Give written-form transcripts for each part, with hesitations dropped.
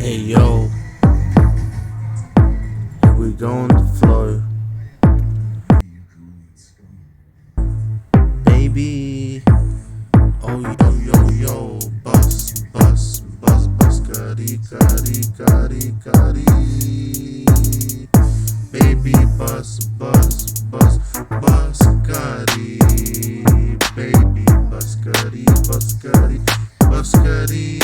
Hey yo, here we go on the floor, baby. Oh yo yo yo, bus bus bus bus, kari kari kari kari, baby bus bus bus bus kari, baby bus kari bus kari bus kari.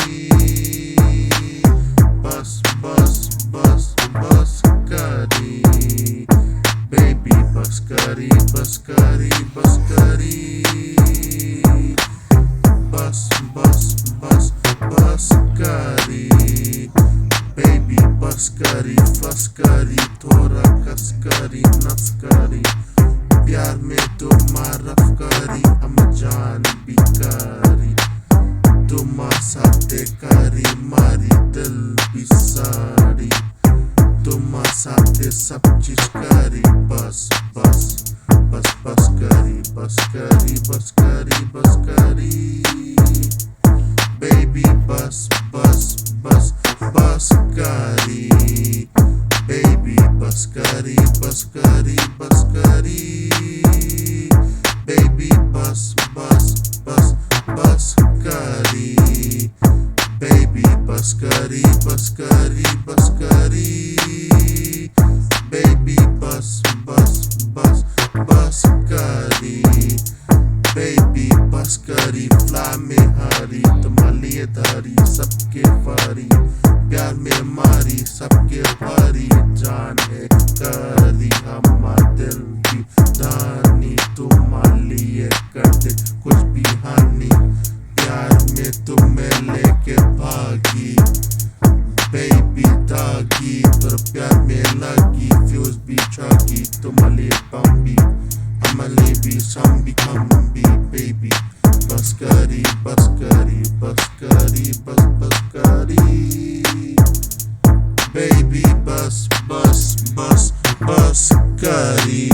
Bus, bus, bus, bus kari, baby bus kari, bus kari, bus kari. Bus, bus, bus, bus kari, baby bus kari, fuss kari, थोड़ा कस करी, नस करी, प्यार में तुम मारफ करी, हम जान भी करी, तुम साथे करी, मारी दिल भी सारी, तुम साथे सब चीज करी, बस बस बस बस करी, बस करी, बस करी, बस करी, baby बस बस बस बस करी, baby बस करी, बस करी, बस करी, baby बस बस बस बस करी, baby बस करी, बस करी, बस करी, baby बस बस बस बस करी, baby बस करी, फ्लाई में हारी, तुम्हारे लिए धारी, सबके फारी, प्यार में मारी, सबके भारी, जान है करी, हमारा दिल की दानी, तुम्हारे लिए कर दे कुछ भी हानि, प्यार में तुम्हें लेके भागी, baby दागी, पर प्यार में लगी, फ्यूज भी चागी, तुम्हारे लिए बम्बी, हमारे लिए भी संबी खम्बी, baby बस करी, बस करी, बस करी, बस बस करी, baby बस बस बस बस करी,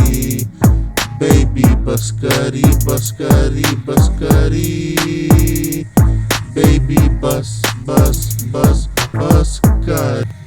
baby बस करी, बस करी, बस करी, baby बस बस बस बस करी.